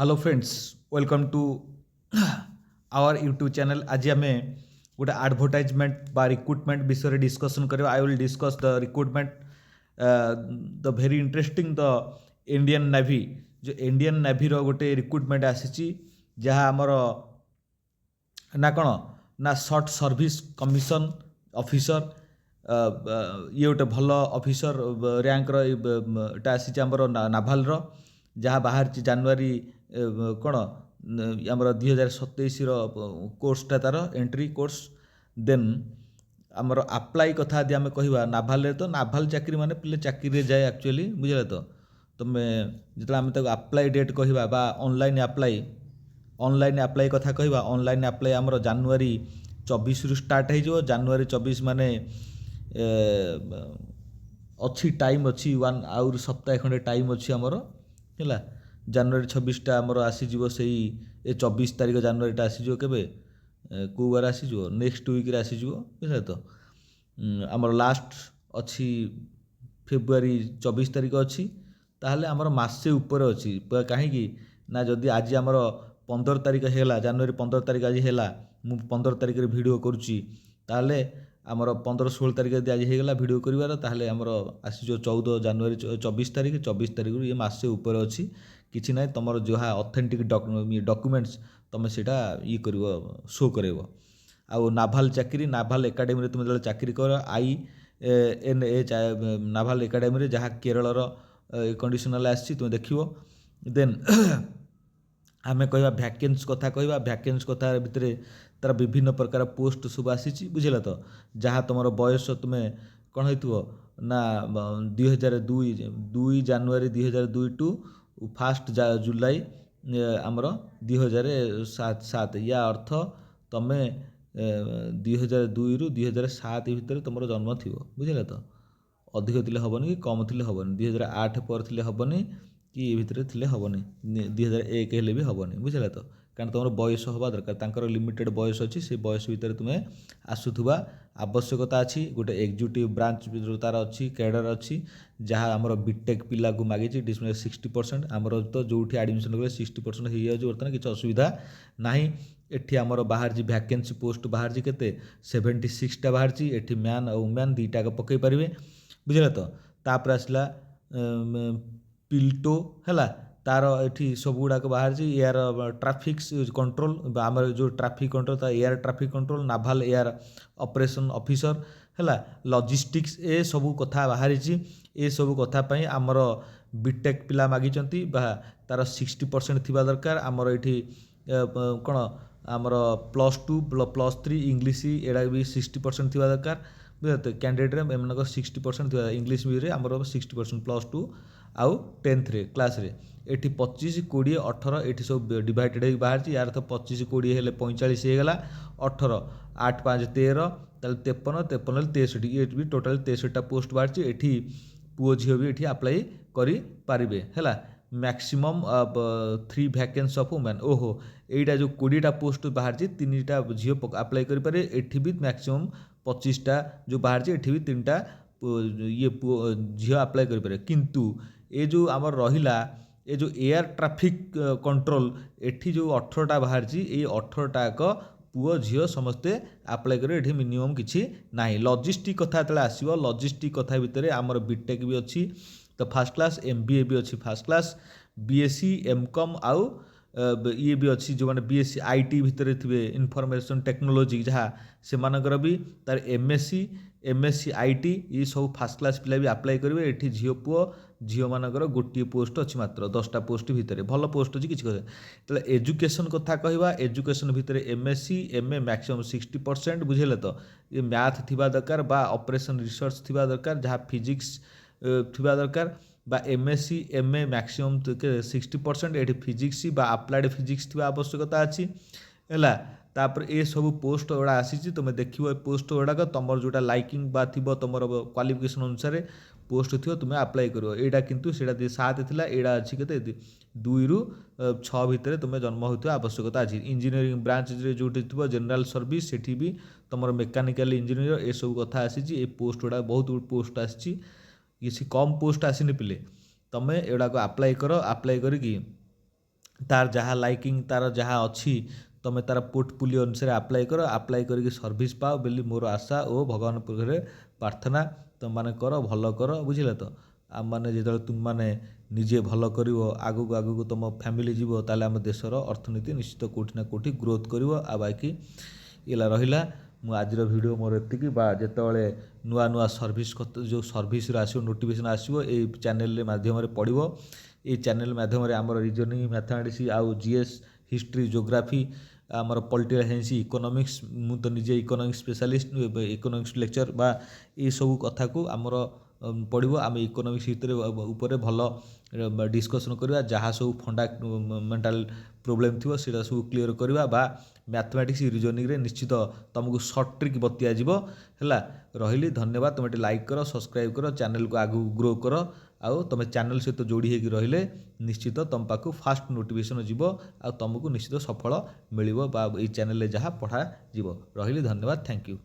Hello friends, welcome to our YouTube channel. आज आम गोटे एडवर्टाइजमेंट बा रिक्रुटमेंट विषय डिस्कसन करवा। I will discuss the recruitment the very interesting the Indian navy. जो इंडियन नेवी रो गोटे रिक्रुटमेंट आसी जहाँ आमर ना कौन ना सर्ट सर्विस कमिशन ऑफिसर ये गोटे भल ऑफिसर रैंक रा आसी आमर नाभाल रो जहाँ बाहर जनवरी कौन आमर 2027 कोर्सटा तार एंट्री कोर्स। देन आमर अप्लाई कथा यदि आम कह नाभाल तो नाभाल चाकरी माने पिले चाकरी जाए एक्चुअली बुझे तो तुम्हें जो आम अप्लाई डेट कहवा बा ऑनलाइन अप्लाई कथा कहवा। ऑनलाइन अप्लाई आमर जनवरी 24 रु स्टार्ट हो जनवरी 24 माने अच्छी टाइम अच्छी वन आउर सप्ताह खंडे टाइम अच्छी आमर है। जनवरी 26टा आमर आसीज से 24 तारीख जनवरीटा आसीज के कौ बार आसीज नेक्स्ट वीक आसीज बुझे तो आमर लास्ट अच्छी फेब्रुआरी 24 तारीख अच्छी ताहले आमर मासे ऊपर अच्छी कहीं ना जदि आज आमर 15 तारीख है जनवरी 15 तारीख आज है मु 15 तारीख वीडियो करुच्ची ताहले आमर 15-16 तारीख यदि आज होगा वीडियो करार ताहले आमर आसीज 14 जनवरी 24 तारीख ये मासे ऊपर अच्छी किसी ना तुम जहाँ ऑथेंटिक डॉक्यूमेंट्स तुम से ये कर शो कर नाभाल चाकरी नाभाल एकाडेमी तुम जो चाकरी कर INA नाभाल एकाडेमी जहाँ केरल कंडीशनल आसी तुम देख। देन आमे कहवा भैकेंसी कथा कहवा भैकेंसी कथा भितर तार विभिन्न प्रकार पोस्ट सब आसी बुझेगा तो जहाँ तुम बयस तुम्हें कौन हो ना 2002 जनवरी 2002 टू 1 जुलाई आमर 2007 या अर्थ तुम्हें 2002 रु 2007 भितर तुम जन्म थी बुझेगा तो अधिक थे हेनी कि कम थे हेनी 2008 पर थे हेनी कि ये भितर थे हेनी 2001 हेले भी हेनी बुझेगा तो कारण तुम बयस हवा दरकार लिमिटेड बयस अच्छी से बयस भितर तुम्हें आसुवा आवश्यकता अच्छी गोटे एग्जीक्यूटिव ब्रांच तार अच्छी कैडर अच्छी जहाँ आमर बीटेक पिला को मागी 60% आमर तो जो एडमिशन करें 60% हो जाए बर्तमान किसी असुविधा ना। एठी आमर बाहर भैकेंसी पोस्ट बाहर के 76टा बाहर एठी मैन और वुमेन दुईटा पकई पारे बुझे तो तापर आसला पिल्टो है तार एठी सब गुड़ाक बाहर एयर ट्राफिक कंट्रोल आम जो traffic control air traffic control naval air operation officer है लॉजिस्टिक्स ए सबू कथा बाहरी ए सबू कथापी आमर बीटेक पिला मागी तार 60% थी दरकार आमर ये कौन आमर +2 +3 इंग्लीश एड़ा भी 60% थी दरकार बुझे तो कैंडिडेट एम 60% थी इंग्लीश भी आमर 60% +2 आउ 10th क्लास रे एठी 25 20 18 एठी सब डिवाइडेड हो बाहर यार तो 25 20 हेले 45 होगा 18 8 5 13 ताले 53 63 ये भी टोटाल 63टा पोस्ट बाहर एठी पुओ झील भी एठी अप्लाई करि पारिबे है मैक्सिमम 3 वैकेंसी ऑफ वुमेन। ओहो एटा जो 20टा पोस्ट बाहर 3टा झील अप्लाई करि पारे एठी भी मैक्सिमम 25टा जो बाहर एठी भी 3टा ये झील अप्लाई करि पारे किंतु ये जो आमर रहिला ये जो एयर ट्राफिक कंट्रोल एठी जो 18टा बाहर ये 18टा पुओ झील समस्ते अप्लाई करे एठी मिनिमम किछि नाही। लॉजिस्टिक कथा तले आसीबो लॉजिस्टिक कथा भितर आमर बीटेक भी अच्छी तो फर्स्ट क्लास MBA भी अच्छी फर्स्ट क्लास BSc MCom आउ ये भी अच्छी जो मैंने BSc IT भितर थे इनफॉरमेशन टेक्नोलॉजी जहाँ से मानकर भी तार MSc IT ये सब फर्स्ट क्लास पिला भी अप्लाई करेंगे एठी झील पुओ झील मानकर गोटे पोस्ट अच्छी मात्र 10टा पोस्ट भितर भल पोस्ट अच्छी किसी कहे एजुकेशन कथा कहवा एजुकेशन भितर MSc MA मैक्सिमम 60% बुझेले तो ये मैथ थिबा दरकार बा ऑपरेशन रिसर्च थिबा दरकार जहाँ फिजिक्स थिबा दरकार बा MSc MA मैक्सिमम 60% एठी फिजिक्स बा अप्लाइड फिजिक्स थिबा आवश्यकता अच्छी है। तापर ए सब पोस्ट गुड़ा आसी तुम देखो पोस्ट गुड़ाक तुम जोटा लाइकिंग बा थी तुम क्वालिफिकेशन अनुसार पोस्ट थी तुम अप्लाई कर यहाँ कितु 7 थिला एड़ा अच्छी के 2 रु 6 भितर तुम जन्म होता आवश्यकता अच्छी। इंजीनियरिंग ब्रांच जो थी जनरल सर्विस से भी तुम मेकानिकल इंजीनियर ये सब कथा आसी पोस्ट गुड़ा बहुत पोस्ट आसी किसी कम पोस्ट आसनी पिले तुम एगुड़ा अप्लाई कर अप्लाई करी तार जहाँ लाइकिंग तार जहाँ अच्छी तुम तार पोर्टफोलियो अनुसार अप्लाई करके सर्विस पाओ बोली मोर आशा और भगवान पाखे प्रार्थना तुम मैंने कर भल कर बुझे तो आम मैंने जो तुम मैंने निजे भल कर आगू आगू तुम फैमिली जीव ताले आम देशर अर्थनीति निश्चित कोठी ना कोठी ग्रोथ कर बाकी इला रहा मु आज वीडियो मोर एतिकी बा जेतबले नुआ नुआ सर्विस जो सर्विस आसो नोटिफिकेशन आसो ये चैनल माध्यम पड़ो ये चैनल माध्यम आमर रिजनिंग मैथमेटिक्स आउ जीएस हिस्ट्री ज्योग्राफी आमर पॉलिटिकल साइंस इकोनॉमिक्स मु तो निजे इकोनॉमिक्स स्पेशलिस्ट इकोनॉमिक्स लेक्चर बा ये सब कथा को आमर पड़ो आम इकोनॉमिक्स ऊपर भल डिस्कसन करवा जहाँ सब फंडामेंटाल प्रोब्लेम थी से सब क्लीयर करवा बा मैथमेटिक्स रिजनिंग रे निश्चित तुमको सर्ट ट्रिक बतिया है रही धन्यवाद तुम लाइक कर सब्सक्राइब कर चैनल को आगू ग्रो कर आउ तुम चैनल सहित जोड़ी होगी रहिले निश्चित तुम पाक फास्ट नोटिफिकेशन जीव आ तुमको निश्चित सफल मिल चैनल जहाँ पढ़ा रही धन्यवाद थैंक यू।